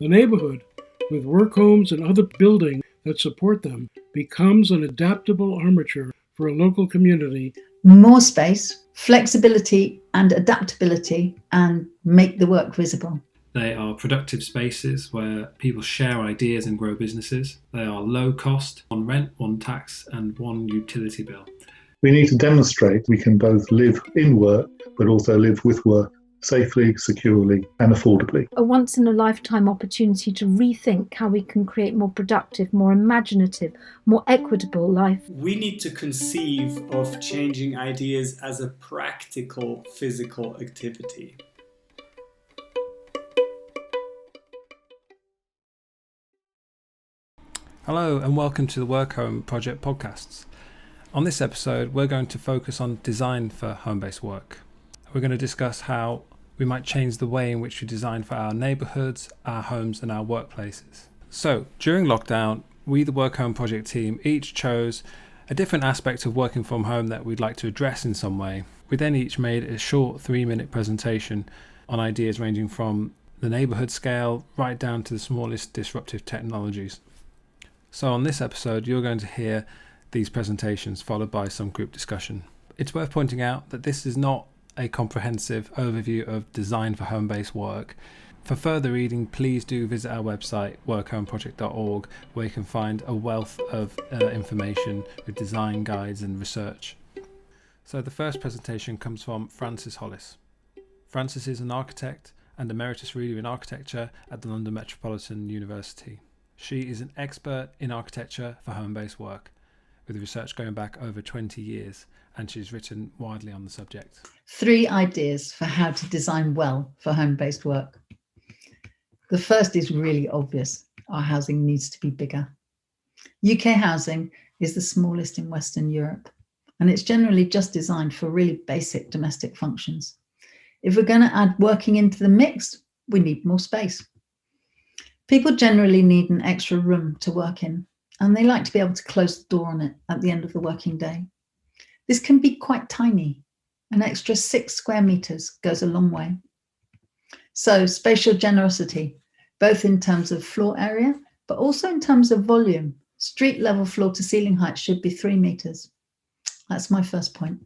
The neighborhood, with work homes and other buildings that support them, becomes an adaptable armature for a local community. More space, flexibility and adaptability, and make the work visible. They are productive spaces where people share ideas and grow businesses. They are low cost, one rent, one tax, and one utility bill. We need to demonstrate we can both live in work, but also live with work safely, securely, and affordably. A once-in-a-lifetime opportunity to rethink how we can create more productive, more imaginative, more equitable life. We need to conceive of changing ideas as a practical physical activity. Hello and welcome to the Workhome Project podcasts. On this episode, we're going to focus on design for home-based work. We're going to discuss how we might change the way in which we design for our neighbourhoods, our homes and our workplaces. So, during lockdown, we, the Workhome Project Team, each chose a different aspect of working from home that we'd like to address in some way. We then each made a short 3-minute presentation on ideas ranging from the neighbourhood scale right down to the smallest disruptive technologies. So on this episode, you're going to hear these presentations followed by some group discussion. It's worth pointing out that this is not a comprehensive overview of design for home-based work. For further reading, please do visit our website, workhomeproject.org, where you can find a wealth of information with design guides and research. So the first presentation comes from Frances Hollis. Frances is an architect and Emeritus Reader in Architecture at the London Metropolitan University. She is an expert in architecture for home-based work, with research going back over 20 years, and she's written widely on the subject. 3 ideas for how to design well for home-based work. The first is really obvious. Our housing needs to be bigger. UK housing is the smallest in Western Europe, and it's generally just designed for really basic domestic functions. If we're going to add working into the mix, we need more space. People generally need an extra room to work in, and they like to be able to close the door on it at the end of the working day. This can be quite tiny. An extra 6 square meters goes a long way. So spatial generosity, both in terms of floor area, but also in terms of volume. Street level floor to ceiling height should be 3 meters. That's my first point.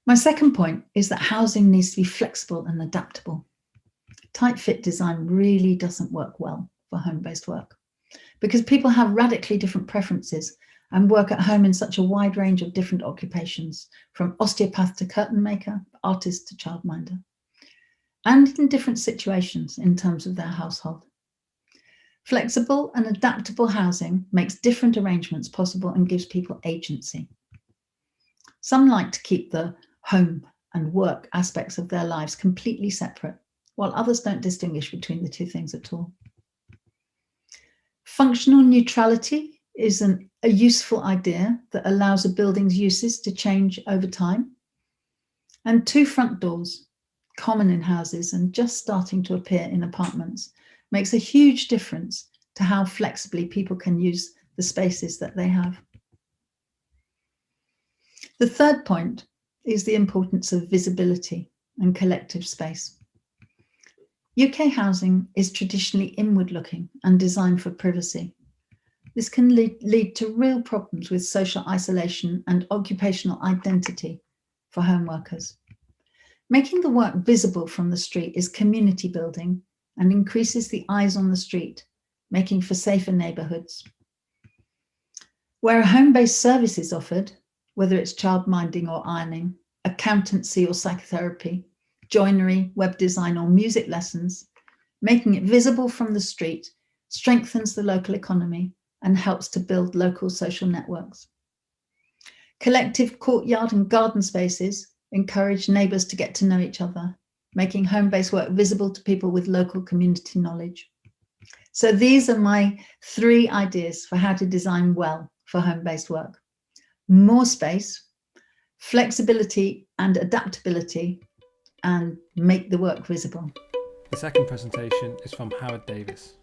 My second point is that housing needs to be flexible and adaptable. Tight fit design really doesn't work well for home-based work because people have radically different preferences and work at home in such a wide range of different occupations, from osteopath to curtain maker, artist to childminder, and in different situations in terms of their household. Flexible and adaptable housing makes different arrangements possible and gives people agency. Some like to keep the home and work aspects of their lives completely separate, while others don't distinguish between the two things at all. Functional neutrality is a useful idea that allows a building's uses to change over time. And 2 front doors, common in houses and just starting to appear in apartments, makes a huge difference to how flexibly people can use the spaces that they have. The third point is the importance of visibility and collective space. UK housing is traditionally inward-looking and designed for privacy. This can lead to real problems with social isolation and occupational identity for home workers. Making the work visible from the street is community building and increases the eyes on the street, making for safer neighbourhoods. Where a home-based service is offered, whether it's childminding or ironing, accountancy or psychotherapy, joinery, web design or music lessons, making it visible from the street strengthens the local economy and helps to build local social networks. Collective courtyard and garden spaces encourage neighbours to get to know each other, making home-based work visible to people with local community knowledge. So these are my 3 ideas for how to design well for home-based work. More space, flexibility and adaptability, and make the work visible. The second presentation is from Howard Davis.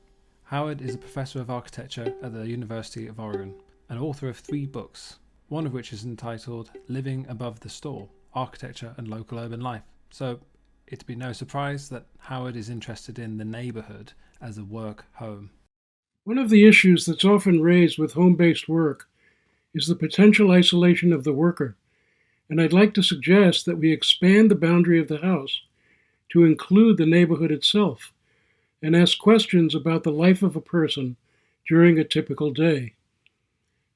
Howard is a professor of architecture at the University of Oregon and author of 3 books, one of which is entitled Living Above the Store, Architecture and Local Urban Life. So It'd be no surprise that Howard is interested in the neighbourhood as a work home. One of the issues that's often raised with home-based work is the potential isolation of the worker, and I'd like to suggest that we expand the boundary of the house to include the neighborhood itself and ask questions about the life of a person during a typical day.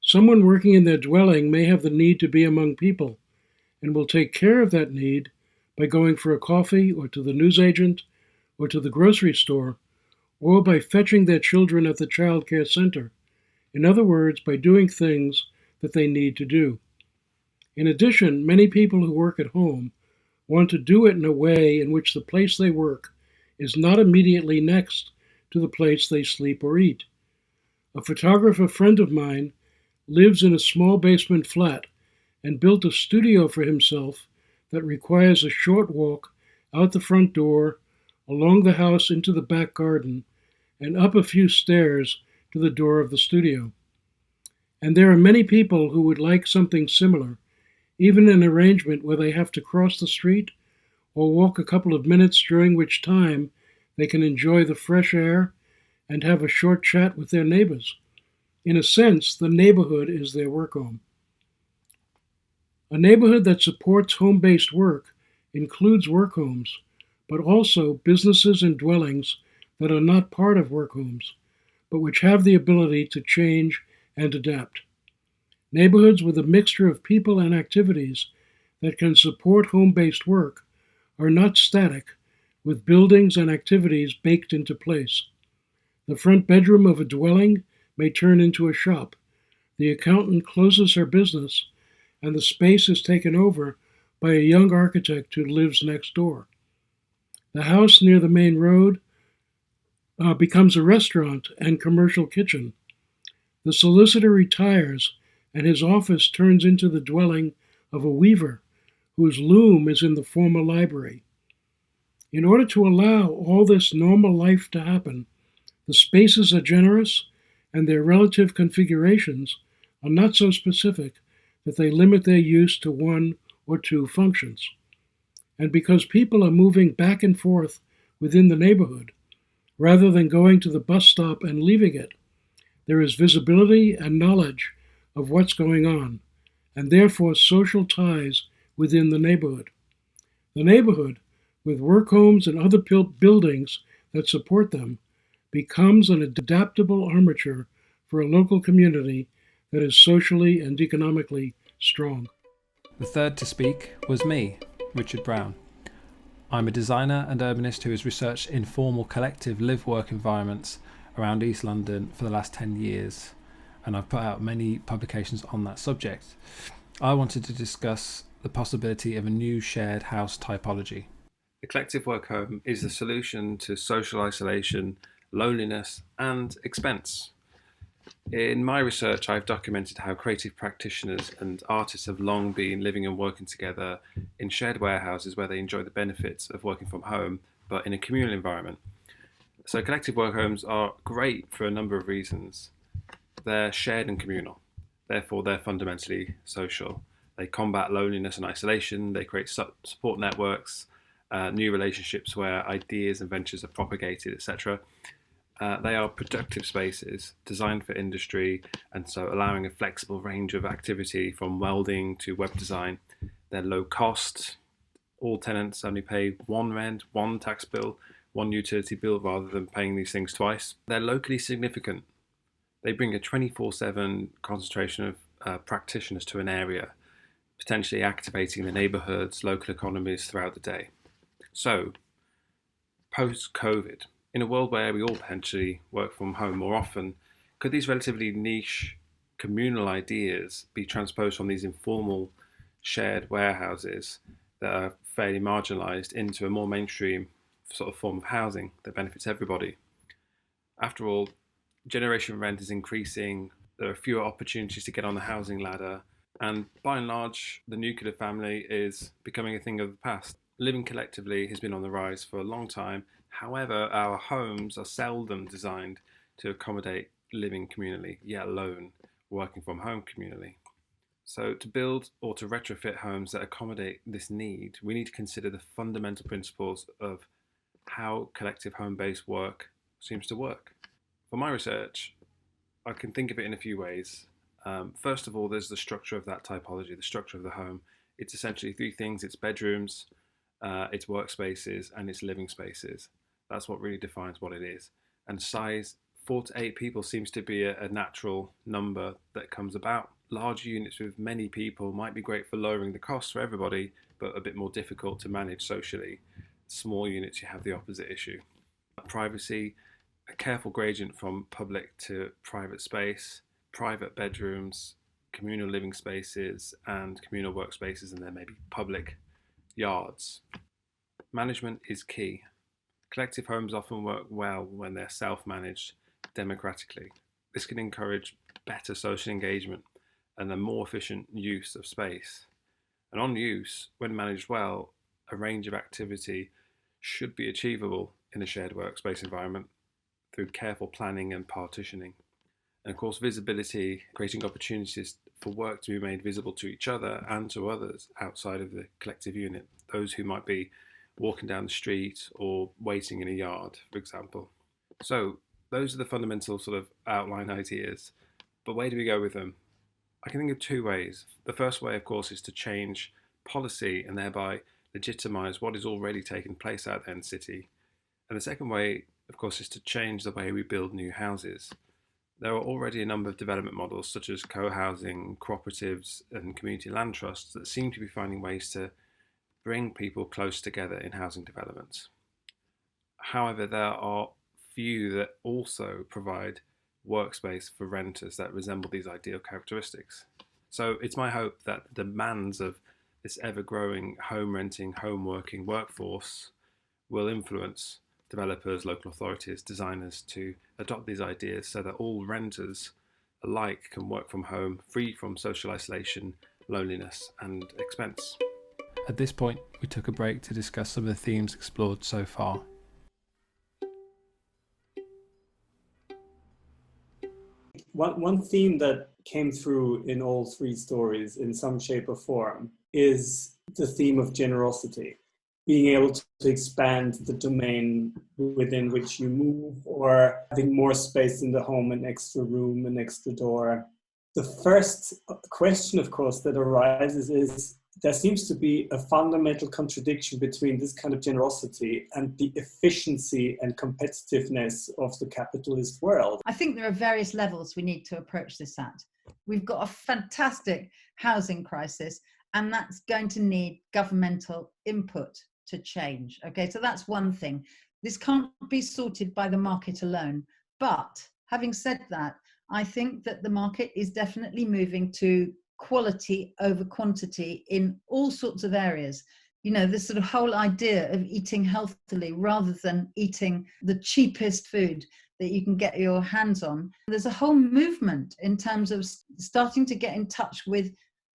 Someone working in their dwelling may have the need to be among people and will take care of that need by going for a coffee or to the newsagent or to the grocery store or by fetching their children at the child care center. In other words, by doing things that they need to do. In addition, many people who work at home want to do it in a way in which the place they work is not immediately next to the place they sleep or eat. A photographer friend of mine lives in a small basement flat and built a studio for himself that requires a short walk out the front door, along the house into the back garden, and up a few stairs to the door of the studio. And there are many people who would like something similar, even an arrangement where they have to cross the street or walk a couple of minutes, during which time they can enjoy the fresh air and have a short chat with their neighbors. In a sense, the neighborhood is their work home. A neighborhood that supports home-based work includes work homes, but also businesses and dwellings that are not part of work homes, but which have the ability to change and adapt. Neighborhoods with a mixture of people and activities that can support home-based work are not static, with buildings and activities baked into place. The front bedroom of a dwelling may turn into a shop. The accountant closes her business, and the space is taken over by a young architect who lives next door. The house near the main road becomes a restaurant and commercial kitchen. The solicitor retires, and his office turns into the dwelling of a weaver whose loom is in the former library. In order to allow all this normal life to happen, the spaces are generous and their relative configurations are not so specific that they limit their use to one or two functions. And because people are moving back and forth within the neighborhood, rather than going to the bus stop and leaving it, there is visibility and knowledge of what's going on, and therefore social ties within the neighborhood. The neighborhood, with work homes and other buildings that support them, becomes an adaptable armature for a local community that is socially and economically strong. The third to speak was me, Richard Brown. I'm a designer and urbanist who has researched informal collective live-work environments around East London for the last 10 years, and I've put out many publications on that subject. I wanted to discuss the possibility of a new shared house typology. The collective work home is the solution to social isolation, loneliness, and expense. In my research, I've documented how creative practitioners and artists have long been living and working together in shared warehouses where they enjoy the benefits of working from home, but in a communal environment. So collective work homes are great for a number of reasons. They're shared and communal, therefore they're fundamentally social. They combat loneliness and isolation, they create support networks, new relationships where ideas and ventures are propagated, etc. They are productive spaces designed for industry, and so allowing a flexible range of activity from welding to web design. They're low cost. All tenants only pay one rent, one tax bill, one utility bill, rather than paying these things twice. They're locally significant. They bring a 24/7 concentration of practitioners to an area, potentially activating the neighbourhoods, local economies throughout the day. So, post-COVID, in a world where we all potentially work from home more often, could these relatively niche communal ideas be transposed from these informal shared warehouses that are fairly marginalised into a more mainstream sort of form of housing that benefits everybody? After all, generation rent is increasing, there are fewer opportunities to get on the housing ladder, and by and large, the nuclear family is becoming a thing of the past. Living collectively has been on the rise for a long time. However, our homes are seldom designed to accommodate living communally, yet alone working from home communally. So to build or to retrofit homes that accommodate this need, we need to consider the fundamental principles of how collective home-based work seems to work. For my research, I can think of it in a few ways. First of all, there's the structure of that typology, the structure of the home. It's essentially three things: it's bedrooms, its workspaces, and its living spaces. That's what really defines what it is. And size, 4 to 8 people seems to be a natural number that comes about. Large units with many people might be great for lowering the costs for everybody, but a bit more difficult to manage socially. Small units, you have the opposite issue. Privacy, a careful gradient from public to private space, private bedrooms, communal living spaces, and communal workspaces, and then maybe public yards. Management is key. Collective homes often work well when they're self-managed democratically. This can encourage better social engagement and a more efficient use of space. And on use, when managed well, a range of activity should be achievable in a shared workspace environment through careful planning and partitioning. And of course, visibility, creating opportunities for work to be made visible to each other and to others outside of the collective unit, those who might be walking down the street or waiting in a yard, for example. So those are the fundamental sort of outline ideas. But where do we go with them? I can think of 2 ways. The first way, of course, is to change policy and thereby legitimise what is already taking place out there in the city. And the second way, of course, is to change the way we build new houses. There are already a number of development models, such as co-housing, cooperatives, and community land trusts, that seem to be finding ways to bring people close together in housing developments. However, there are few that also provide workspace for renters that resemble these ideal characteristics. So it's my hope that the demands of this ever-growing home renting, home working workforce will influence developers, local authorities, designers to adopt these ideas so that all renters alike can work from home, free from social isolation, loneliness, and expense. At this point, we took a break to discuss some of the themes explored so far. One theme that came through in all 3 stories in some shape or form is the theme of generosity. Being able to expand the domain within which you move, or having more space in the home, an extra room, an extra door. The first question, of course, that arises is there seems to be a fundamental contradiction between this kind of generosity and the efficiency and competitiveness of the capitalist world. I think there are various levels we need to approach this at. We've got a fantastic housing crisis, and that's going to need governmental input to change. Okay, so that's one thing. This can't be sorted by the market alone. But having said that, I think that the market is definitely moving to quality over quantity in all sorts of areas. You know, this sort of whole idea of eating healthily rather than eating the cheapest food that you can get your hands on. There's a whole movement in terms of starting to get in touch with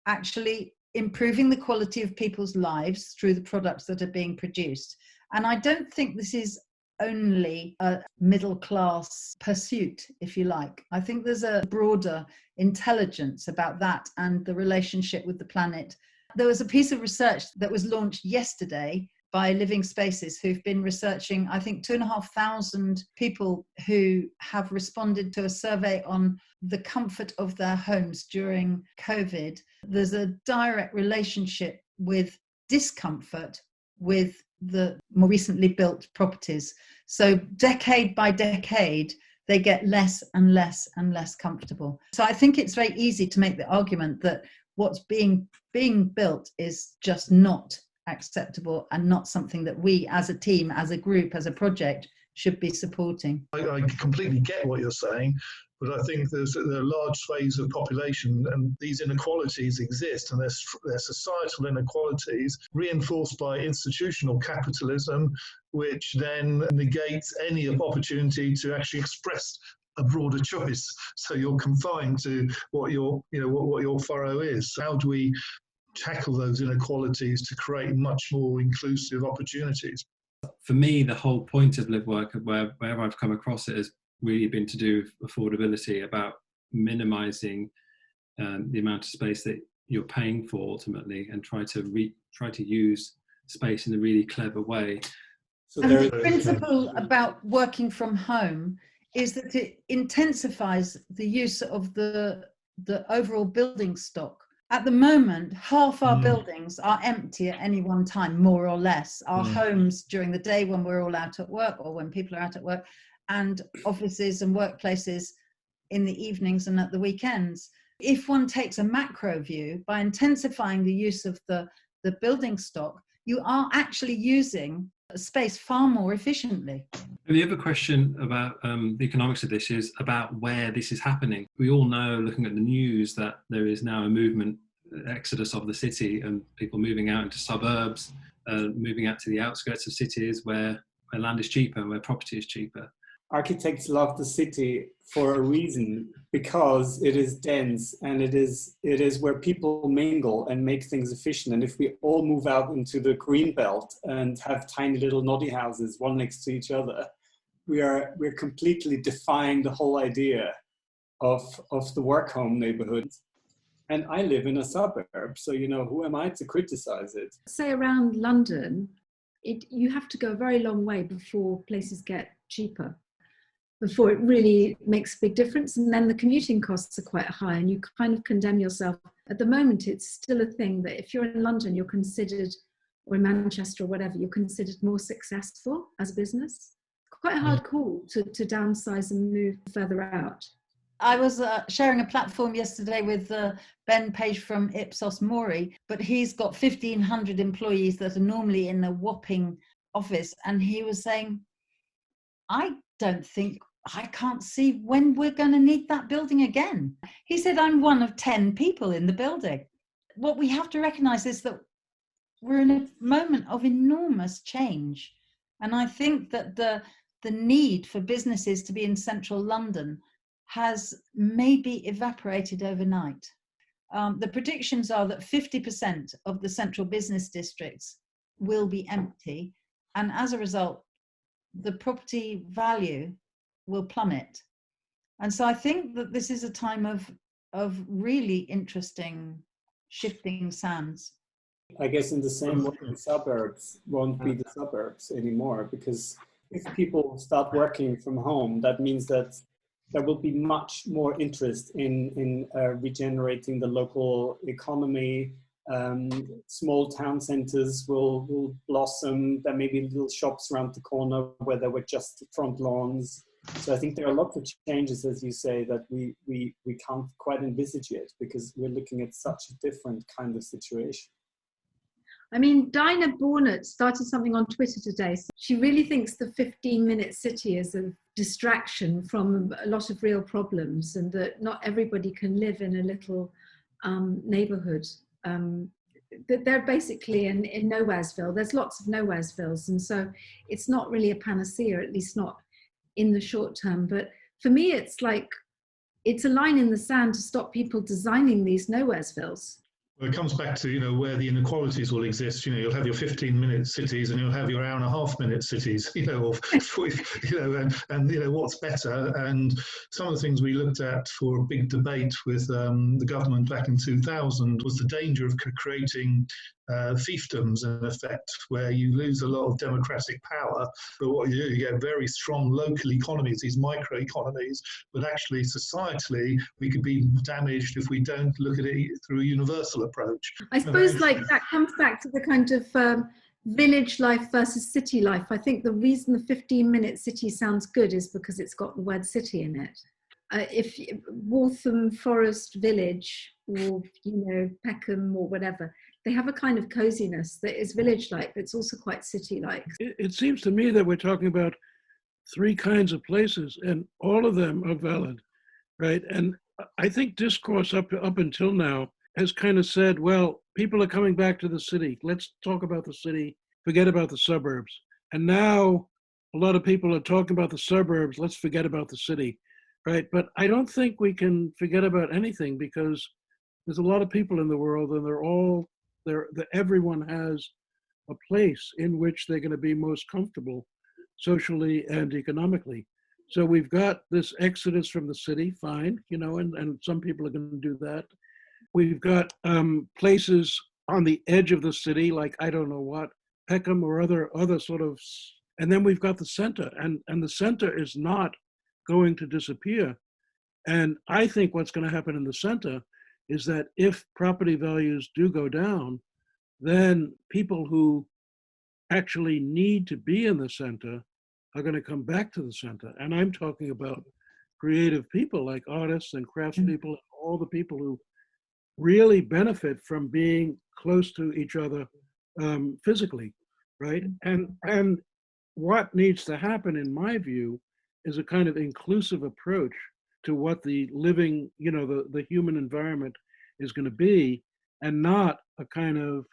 actually improving the quality of people's lives through the products that are being produced. And I don't think this is only a middle class pursuit, if you like. I think there's a broader intelligence about that and the relationship with the planet. There was a piece of research that was launched yesterday by Living Spaces, who've been researching, I think, 2,500 people who have responded to a survey on the comfort of their homes during COVID. There's a direct relationship with discomfort with the more recently built properties. So decade by decade, they get less and less and less comfortable. So I think it's very easy to make the argument that what's being built is just not acceptable and not something that we as a team, as a group, as a project should be supporting. I completely get what you're saying, but I think there are large swathes of population and these inequalities exist, and they're societal inequalities reinforced by institutional capitalism, which then negates any opportunity to actually express a broader choice. So you're confined to what your furrow is. How do we tackle those inequalities to create much more inclusive opportunities? For me, the whole point of live work, wherever I've come across it, has really been to do with affordability, about minimising the amount of space that you're paying for ultimately, and try to use space in a really clever way. So And there the principle about working from home is that it intensifies the use of the overall building stock. At the moment, half our buildings are empty at any one time, more or less. Our homes during the day when we're all out at work, or when people are out at work, and offices and workplaces in the evenings and at the weekends. If one takes a macro view, by intensifying the use of the building stock, you are actually using space far more efficiently. And the other question about the economics of this is about where this is happening. We all know, looking at the news, that there is now a movement, exodus of the city, and people moving out into suburbs, moving out to the outskirts of cities where land is cheaper, where property is cheaper. Architects love the city for a reason, because it is dense and it is where people mingle and make things efficient. And if we all move out into the green belt and have tiny little noddy houses one next to each other, we're completely defying the whole idea of the Workhome neighborhood. And I live in a suburb, so who am I to criticize it? Say around London, you have to go a very long way before places get cheaper, before it really makes a big difference. And then the commuting costs are quite high, and you kind of condemn yourself. At the moment, it's still a thing that if you're in London, you're considered, or in Manchester or whatever, you're considered more successful as a business. Quite a hard call to downsize and move further out. I was sharing a platform yesterday with Ben Page from Ipsos Mori, but he's got 1,500 employees that are normally in a whopping office. And he was saying, I can't see when we're going to need that building again. He said, I'm one of 10 people in the building. What we have to recognize is that we're in a moment of enormous change. And I think that the need for businesses to be in central London has maybe evaporated overnight. The predictions are that 50% of the central business districts will be empty. And as a result, the property value will plummet. And so I think that this is a time of really interesting shifting sands. I guess in the same way, the suburbs won't be the suburbs anymore, because if people start working from home, that means that there will be much more interest in regenerating the local economy. Small town centers will blossom. There may be little shops around the corner where there were just front lawns. So I think there are lots of changes, as you say, that we can't quite envisage yet, because we're looking at such a different kind of situation. I mean, Dinah Bornett started something on Twitter today. She really thinks the 15-minute city is a distraction from a lot of real problems, and that not everybody can live in a little neighborhood. They're basically in Nowheresville. There's lots of Nowheresvilles, and so it's not really a panacea, at least not in the short term. But for me, it's like, it's a line in the sand to stop people designing these Nowheresvilles. Well, it comes back to, where the inequalities will exist. You'll have your 15-minute cities and you'll have your hour-and-a-half-minute cities, or, and what's better. And some of the things we looked at for a big debate with the government back in 2000 was the danger of creating fiefdoms, in effect, where you lose a lot of democratic power. But what you do, you get very strong local economies, these micro-economies, but actually societally we could be damaged if we don't look at it through a universal approach. I suppose that comes back to the kind of village life versus city life. I think the reason the 15-minute city sounds good is because it's got the word city in it. If Waltham Forest Village, or Peckham or whatever, they have a kind of coziness that is village-like, but it's also quite city-like. It seems to me that we're talking about three kinds of places, and all of them are valid, right? And I think discourse up until now has kind of said, well, people are coming back to the city. Let's talk about the city, forget about the suburbs. And now a lot of people are talking about the suburbs. Let's forget about the city, right? But I don't think we can forget about anything, because there's a lot of people in the world, and everyone has a place in which they're going to be most comfortable socially and economically. So we've got this exodus from the city, fine, and some people are going to do that. We've got places on the edge of the city, like I don't know what, Peckham or other sort of, and then we've got the center, and the center is not going to disappear. And I think what's going to happen in the center is that if property values do go down, then people who actually need to be in the center are going to come back to the center. And I'm talking about creative people like artists and craftspeople, and all the people who really benefit from being close to each other physically, right? And what needs to happen, in my view, is a kind of inclusive approach to what the living, the human environment is going to be, and not a kind of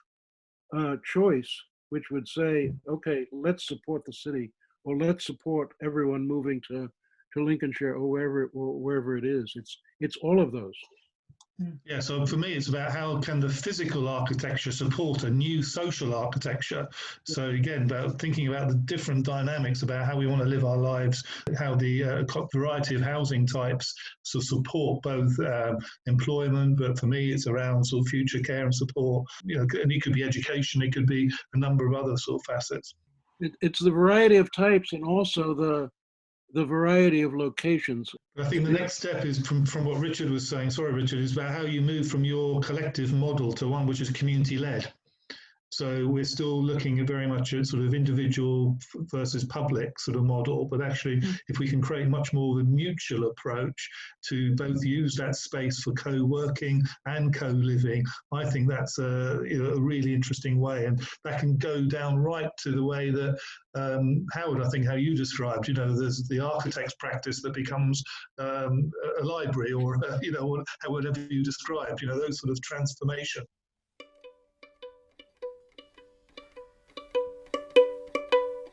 choice which would say, okay, let's support the city, or let's support everyone moving to Lincolnshire or wherever it is. It's all of those. Yeah, so for me, it's about how can the physical architecture support a new social architecture. So again, about thinking about the different dynamics about how we want to live our lives, how the variety of housing types sort of support both employment, but for me, it's around sort of future care and support. And it could be education, it could be a number of other sort of facets. It's the variety of types and also the variety of locations. I think the next step is from what Richard was saying, sorry, Richard, is about how you move from your collective model to one which is community-led. So we're still looking at very much at sort of individual versus public sort of model, but actually if we can create much more of a mutual approach to both use that space for co-working and co-living, I think that's a really interesting way. And that can go down right to the way that Howard, I think how you described, there's the architect's practice that becomes a library or, whatever you described, those sort of transformation.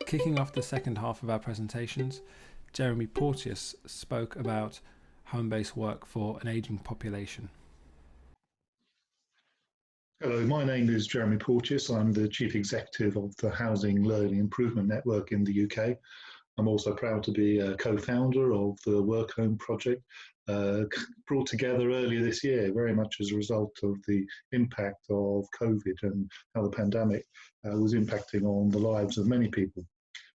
Kicking off the second half of our presentations, Jeremy Porteous spoke about home-based work for an ageing population. Hello, my name is Jeremy Porteous. I'm the Chief Executive of the Housing Learning Improvement Network in the UK. I'm also proud to be a co-founder of the Workhome Project, brought together earlier this year, very much as a result of the impact of COVID and how the pandemic was impacting on the lives of many people.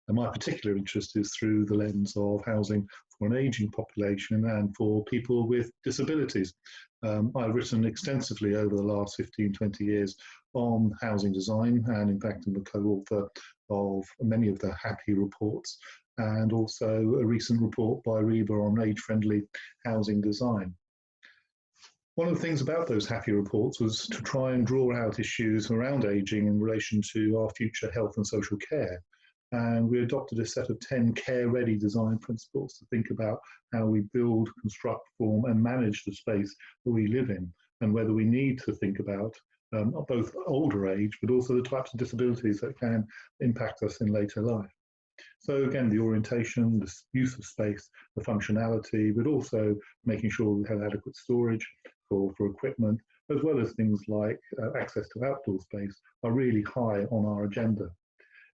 And my particular interest is through the lens of housing for an ageing population and for people with disabilities. I've written extensively over the last 15, 20 years on housing design, and in fact I'm a co-author of many of the HAPPY reports, and also a recent report by REBA on age-friendly housing design. One of the things about those HAPPY reports was to try and draw out issues around ageing in relation to our future health and social care. And we adopted a set of 10 care-ready design principles to think about how we build, construct, form, and manage the space that we live in, and whether we need to think about both older age, but also the types of disabilities that can impact us in later life. So again, the orientation, the use of space, the functionality, but also making sure we have adequate storage for equipment, as well as things like access to outdoor space, are really high on our agenda.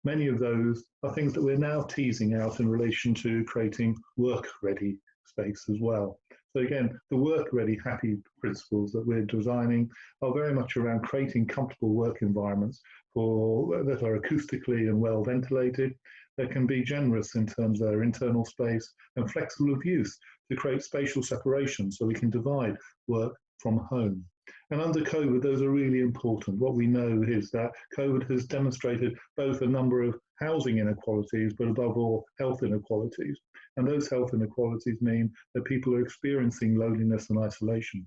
Many of those are things that we're now teasing out in relation to creating work-ready space as well. So again, the work-ready HAPPY principles that we're designing are very much around creating comfortable work environments that are acoustically and well ventilated, that can be generous in terms of their internal space, and flexible of use to create spatial separation so we can divide work from home. And under COVID, those are really important. What we know is that COVID has demonstrated both a number of housing inequalities, but above all, health inequalities. And those health inequalities mean that people are experiencing loneliness and isolation.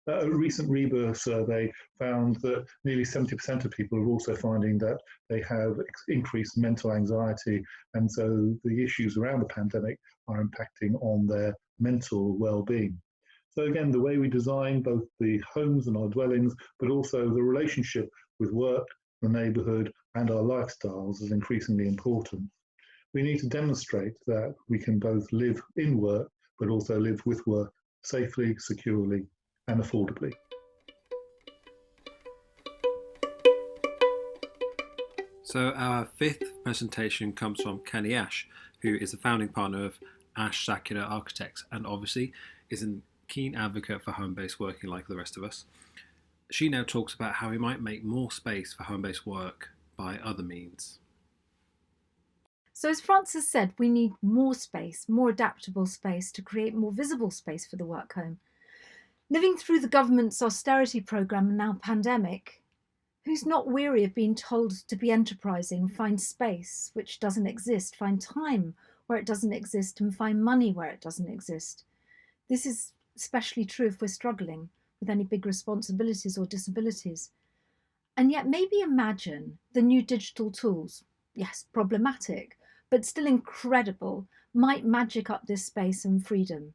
A recent REBA survey found that nearly 70% of people are also finding that they have increased mental anxiety, and so the issues around the pandemic are impacting on their mental well-being. So again, the way we design both the homes and our dwellings, but also the relationship with work, the neighbourhood, and our lifestyles is increasingly important. We need to demonstrate that we can both live in work, but also live with work safely, securely, and affordably. So our fifth presentation comes from Kenny Ash, who is the founding partner of Ash Sakular Architects, and obviously is a keen advocate for home-based working like the rest of us. She now talks about how we might make more space for home-based work by other means. So as Frances said, we need more space, more adaptable space to create more visible space for the work home. Living through the government's austerity programme and now pandemic, who's not weary of being told to be enterprising, find space which doesn't exist, find time where it doesn't exist, and find money where it doesn't exist? This is especially true if we're struggling with any big responsibilities or disabilities. And yet maybe imagine the new digital tools, yes, problematic, but still incredible, might magic up this space and freedom.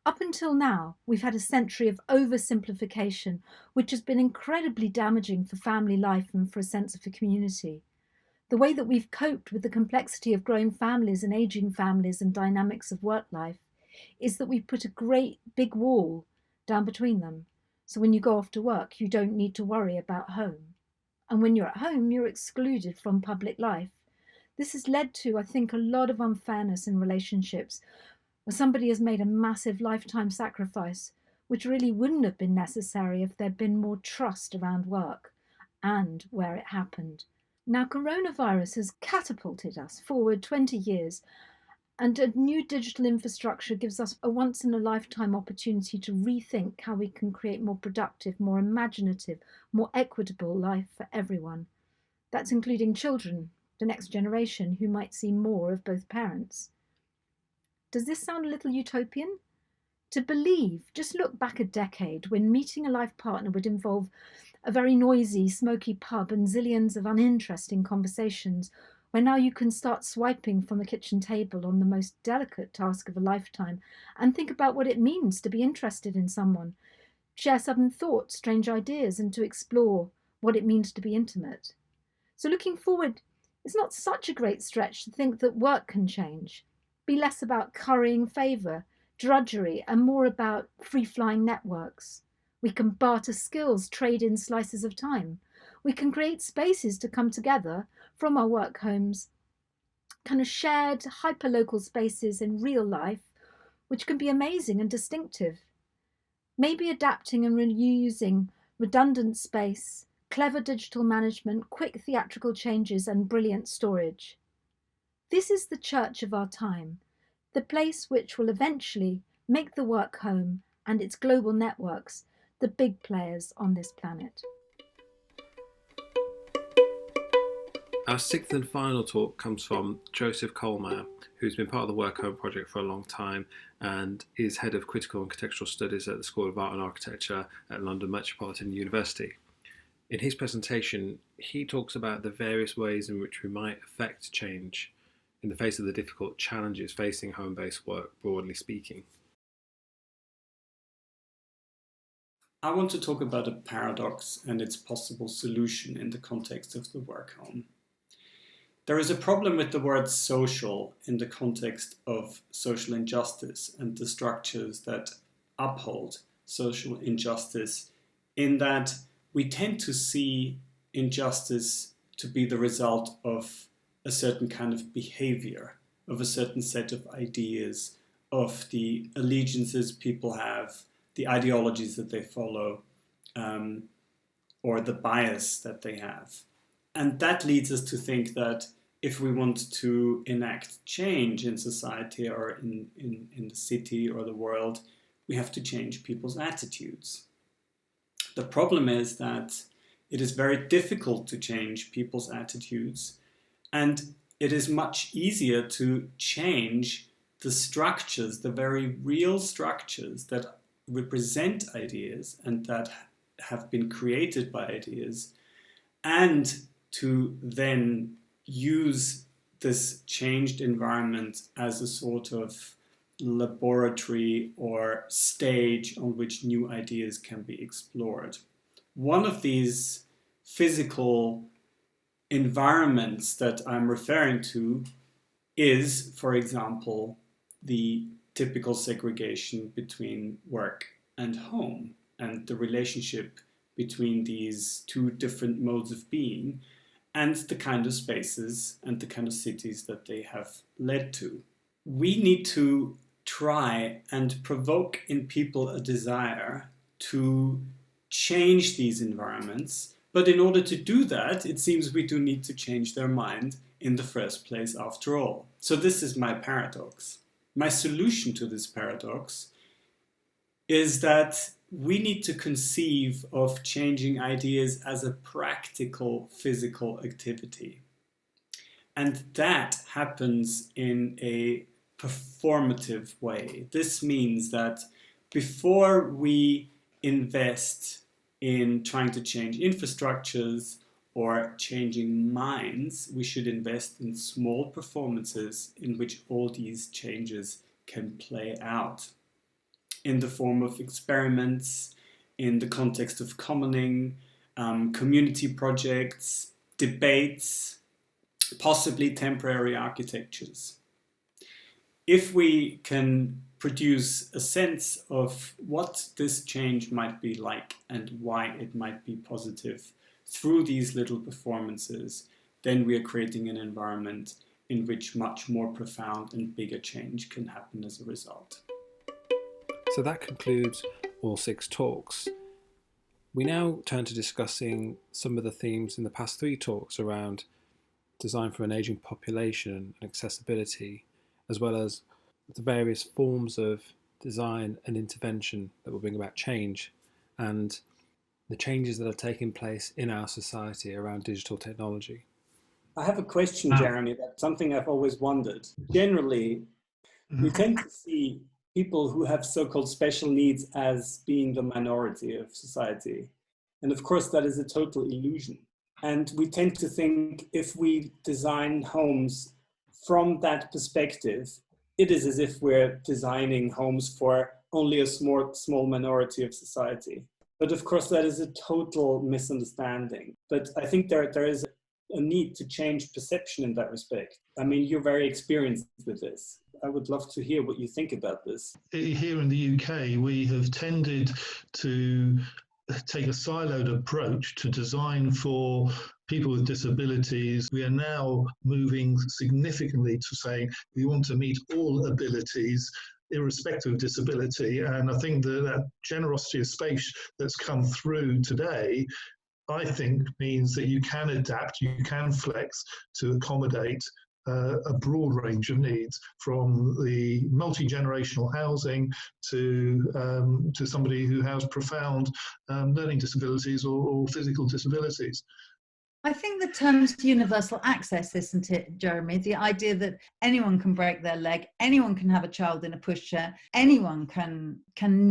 Up until now, we've had a century of oversimplification, which has been incredibly damaging for family life and for a sense of a community. The way that we've coped with the complexity of growing families and aging families and dynamics of work life is that we've put a great big wall down between them. So when you go off to work, you don't need to worry about home. And when you're at home, you're excluded from public life. This has led to, I think, a lot of unfairness in relationships where somebody has made a massive lifetime sacrifice, which really wouldn't have been necessary if there'd been more trust around work and where it happened. Now, coronavirus has catapulted us forward 20 years, and a new digital infrastructure gives us a once-in-a-lifetime opportunity to rethink how we can create more productive, more imaginative, more equitable life for everyone. That's including children, the next generation, who might see more of both parents. Does this sound a little utopian? To believe, just look back a decade when meeting a life partner would involve a very noisy, smoky pub and zillions of uninteresting conversations, where now you can start swiping from a kitchen table on the most delicate task of a lifetime and think about what it means to be interested in someone, share sudden thoughts, strange ideas, and to explore what it means to be intimate. So looking forward, it's not such a great stretch to think that work can change, be less about currying favour, drudgery, and more about free-flying networks. We can barter skills, trade in slices of time. We can create spaces to come together from our work homes, kind of shared hyper-local spaces in real life, which can be amazing and distinctive. Maybe adapting and reusing redundant space, clever digital management, quick theatrical changes, and brilliant storage. This is the church of our time, the place which will eventually make the work home and its global networks the big players on this planet. Our sixth and final talk comes from Joseph Kohlmeier, who's been part of the Workhome Project for a long time and is head of critical and contextual studies at the School of Art and Architecture at London Metropolitan University. In his presentation, he talks about the various ways in which we might affect change in the face of the difficult challenges facing home-based work, broadly speaking. I want to talk about a paradox and its possible solution in the context of the work home. There is a problem with the word social in the context of social injustice and the structures that uphold social injustice, in that we tend to see injustice to be the result of a certain kind of behavior, of a certain set of ideas, of the allegiances people have, the ideologies that they follow, or the bias that they have. And that leads us to think that if we want to enact change in society or in the city or the world, we have to change people's attitudes. The problem is that it is very difficult to change people's attitudes, and it is much easier to change the structures, the very real structures that represent ideas and that have been created by ideas, and to then use this changed environment as a sort of laboratory or stage on which new ideas can be explored. One of these physical environments that I'm referring to is, for example, the typical segregation between work and home and the relationship between these two different modes of being and the kind of spaces and the kind of cities that they have led to. We need to try and provoke in people a desire to change these environments. But in order to do that, it seems we do need to change their mind in the first place after all. So this is my paradox. My solution to this paradox is that we need to conceive of changing ideas as a practical physical activity. And that happens in a performative way. This means that before we invest in trying to change infrastructures or changing minds, we should invest in small performances in which all these changes can play out in the form of experiments, in the context of commoning, community projects, debates, possibly temporary architectures. If we can produce a sense of what this change might be like and why it might be positive through these little performances, then we are creating an environment in which much more profound and bigger change can happen as a result. So that concludes all 6 talks. We now turn to discussing some of the themes in the past 3 talks around design for an ageing population and accessibility, as well as the various forms of design and intervention that will bring about change and the changes that are taking place in our society around digital technology. I have a question, Jeremy. That's something I've always wondered. Generally, we tend to see people who have so-called special needs as being the minority of society. And of course, that is a total illusion. And we tend to think if we design homes from that perspective, it is as if we're designing homes for only a small minority of society. But of course, that is a total misunderstanding. But I think there is a need to change perception in that respect. I mean, you're very experienced with this. I would love to hear what you think about this. Here in the UK, we have tended to take a siloed approach to design for people with disabilities. We are now moving significantly to saying we want to meet all abilities irrespective of disability. And I think that generosity of space that's come through today, I think, means that you can adapt, you can flex to accommodate a broad range of needs, from the multi-generational housing to somebody who has profound learning disabilities or physical disabilities. I think the term's universal access, isn't it, Jeremy? The idea that anyone can break their leg, anyone can have a child in a pushchair, anyone can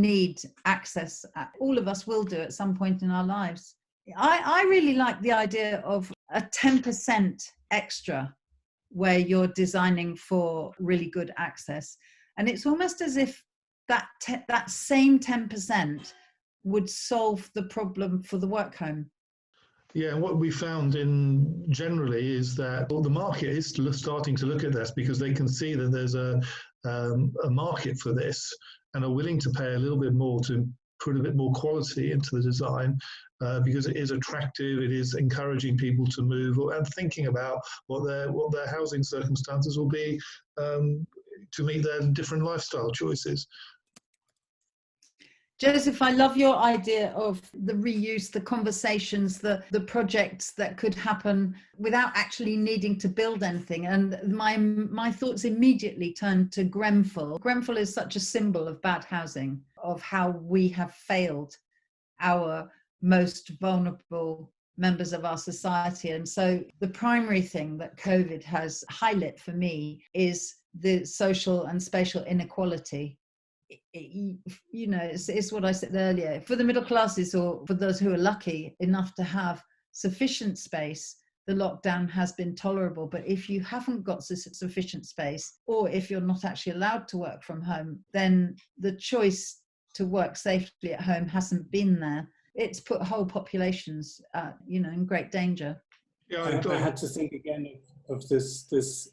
need access. All of us will do at some point in our lives. I really like the idea of a 10% extra where you're designing for really good access. And it's almost as if that same 10% would solve the problem for the work home. Yeah, and what we found generally is that the market is starting to look at this because they can see that there's a market for this and are willing to pay a little bit more to put a bit more quality into the design because it is attractive, it is encouraging people to move and thinking about what their housing circumstances will be to meet their different lifestyle choices. Joseph, I love your idea of the reuse, the conversations, the projects that could happen without actually needing to build anything. And my thoughts immediately turned to Grenfell. Grenfell is such a symbol of bad housing, of how we have failed our most vulnerable members of our society. And so the primary thing that COVID has highlighted for me is the social and spatial inequality. It's what I said earlier. For the middle classes, or for those who are lucky enough to have sufficient space, the lockdown has been tolerable. But if you haven't got sufficient space, or if you're not actually allowed to work from home, then the choice to work safely at home hasn't been there. It's put whole populations, in great danger. Yeah, I had to think again of this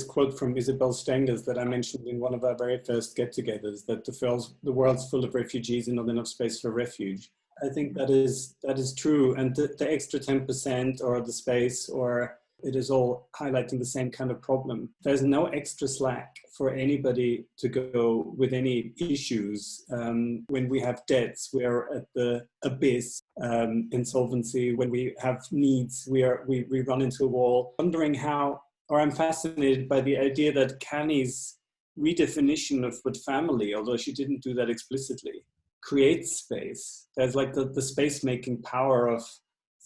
quote from Isabel Stengers that I mentioned in one of our very first get-togethers, that the world's full of refugees and not enough space for refuge. I think that is true, and the extra 10% or the space or It is all highlighting the same kind of problem. There's no extra slack for anybody to go with any issues. When we have debts, we are at the abyss. Insolvency, when we have needs, we run into a wall. Wondering how, or I'm fascinated by the idea that Canny's redefinition of what family, although she didn't do that explicitly, creates space. There's like the space-making power of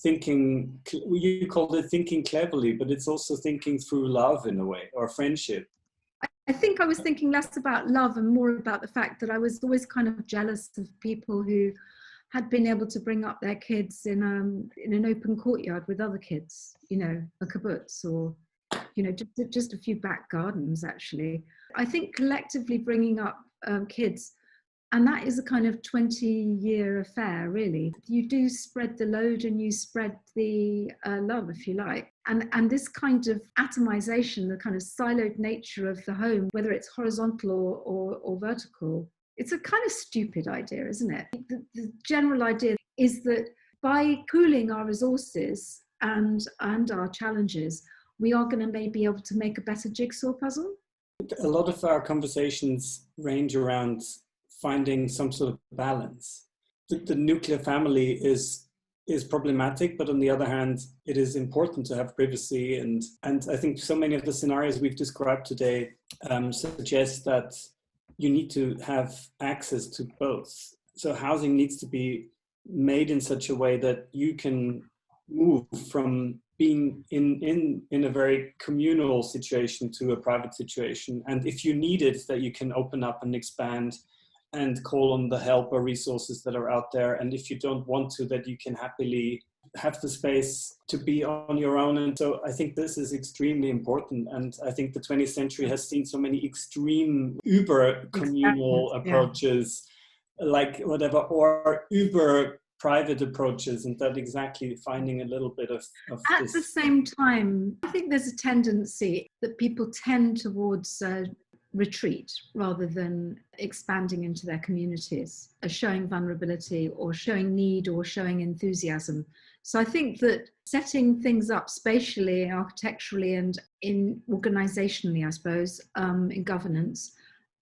thinking, you called it thinking cleverly, but it's also thinking through love in a way, or friendship. I think I was thinking less about love and more about the fact that I was always kind of jealous of people who had been able to bring up their kids in an open courtyard with other kids, you know, a kibbutz, or, you know, just a few back gardens, actually. I think collectively bringing up kids, and that is a kind of 20-year affair, really. You do spread the load and you spread the love, if you like. And this kind of atomization, the kind of siloed nature of the home, whether it's horizontal or vertical, it's a kind of stupid idea, isn't it? The general idea is that by pooling our resources and our challenges, we are going to maybe be able to make a better jigsaw puzzle. A lot of our conversations range around finding some sort of balance. The nuclear family is problematic, but on the other hand, it is important to have privacy. And I think so many of the scenarios we've described today suggest that you need to have access to both. So housing needs to be made in such a way that you can move from being in a very communal situation to a private situation. And if you need it, that you can open up and expand and call on the help or resources that are out there. And if you don't want to, that you can happily have the space to be on your own. And so I think this is extremely important. And I think the 20th century has seen so many extreme uber communal approaches, like whatever, or uber private approaches, and that exactly finding a little bit of at this. The same time, I think there's a tendency that people tend towards retreat rather than expanding into their communities, showing vulnerability or showing need or showing enthusiasm. So I think that setting things up spatially, architecturally, and organizationally, I suppose, in governance,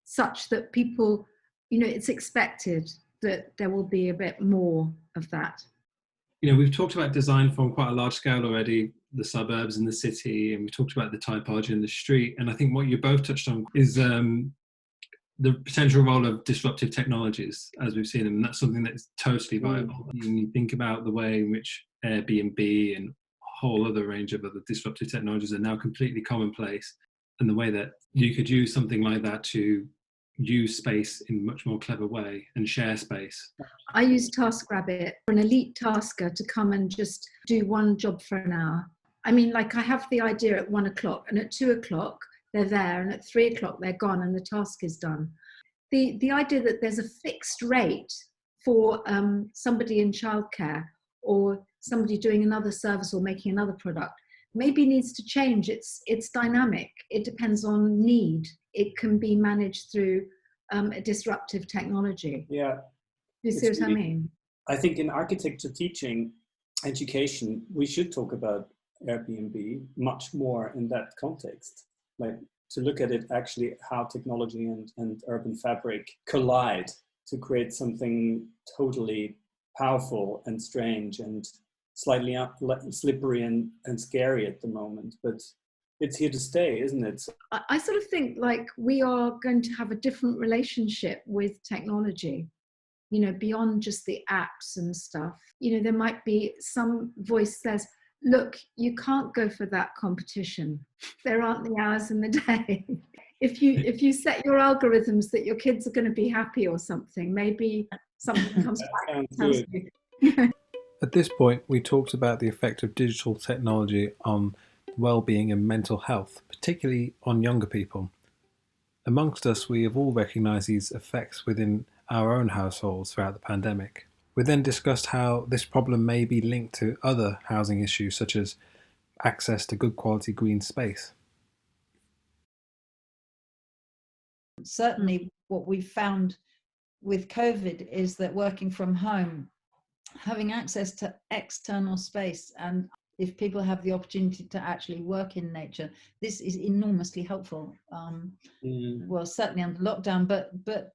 such that people, you know, it's expected that there will be a bit more of that. You know, we've talked about design from quite a large scale already, the suburbs and the city, and we talked about the typology in the street. And I think what you both touched on is the potential role of disruptive technologies as we've seen them. And that's something that's totally viable. When you think about the way in which Airbnb and a whole other range of other disruptive technologies are now completely commonplace, and the way that you could use something like that to use space in a much more clever way and share space. I use TaskRabbit for an elite tasker to come and just do one job for an hour. I mean, like, I have the idea at 1 o'clock, and at 2 o'clock they're there, and at 3 o'clock they're gone and the task is done. The idea that there's a fixed rate for somebody in childcare or somebody doing another service or making another product maybe needs to change. It's dynamic. It depends on need. It can be managed through a disruptive technology. Yeah. You see what I mean? I think in architecture teaching, education, we should talk about Airbnb much more in that context. Like, to look at it actually how technology and urban fabric collide to create something totally powerful and strange and slightly slippery and scary at the moment, but it's here to stay, isn't it? I sort of think like we are going to have a different relationship with technology, you know, beyond just the apps and stuff. You know, there might be some voice says, look, you can't go for that competition. There aren't the hours in the day. If you set your algorithms that your kids are going to be happy or something, maybe something comes back and tells you. At this point, we talked about the effect of digital technology on well-being and mental health, particularly on younger people. Amongst us, we have all recognised these effects within our own households throughout the pandemic. We then discussed how this problem may be linked to other housing issues, such as access to good quality green space. Certainly what we've found with COVID is that working from home, having access to external space and if people have the opportunity to actually work in nature, this is enormously helpful. Well, certainly under lockdown, but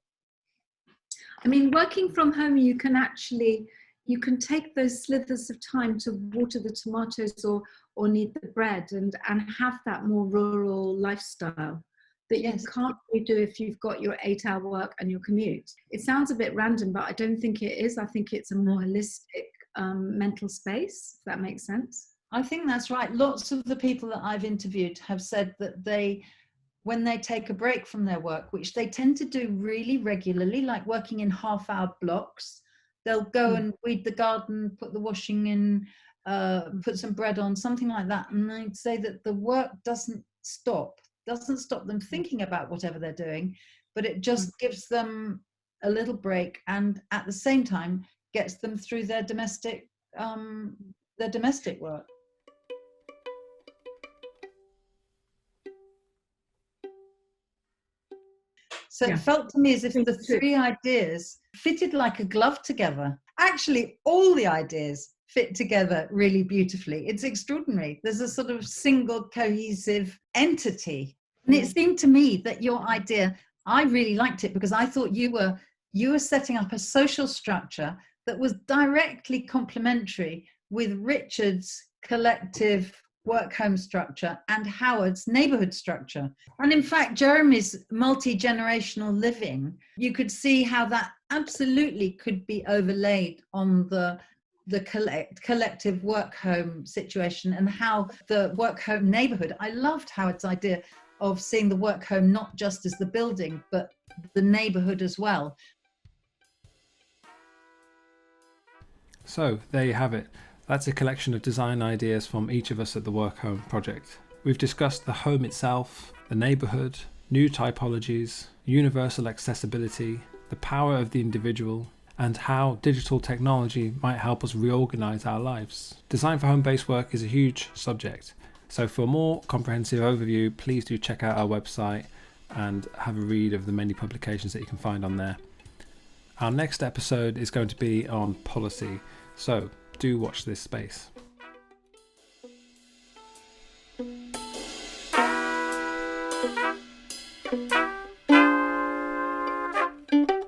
I mean, working from home, you can take those slithers of time to water the tomatoes or knead the bread and have that more rural lifestyle that you can't really do if you've got your 8-hour work and your commute. It sounds a bit random, but I don't think it is. I think it's a more holistic mental space, if that makes sense. I think that's right. Lots of the people that I've interviewed have said that when they take a break from their work, which they tend to do really regularly, like working in half-hour blocks, they'll go and weed the garden, put the washing in, put some bread on, something like that. And I'd say that the work doesn't stop them thinking about whatever they're doing, but it just gives them a little break, and at the same time gets them through their domestic work. So it felt to me as if the 3 ideas fitted like a glove together. Actually, all the ideas fit together really beautifully. It's extraordinary. There's a sort of single cohesive entity. And it seemed to me that your idea, I really liked it because I thought you were setting up a social structure that was directly complementary with Richard's collective work-home structure and Howard's neighborhood structure. And in fact, Jeremy's multi-generational living, you could see how that absolutely could be overlaid on the collective work-home situation, and how the work-home neighborhood, I loved Howard's idea of seeing the work-home not just as the building, but the neighborhood as well. So there you have it. That's a collection of design ideas from each of us at the Workhome Project. We've discussed the home itself, the neighbourhood, new typologies, universal accessibility, the power of the individual, and how digital technology might help us reorganise our lives. Design for home-based work is a huge subject, so for a more comprehensive overview, please do check out our website and have a read of the many publications that you can find on there. Our next episode is going to be on policy, so do watch this space. Thank you.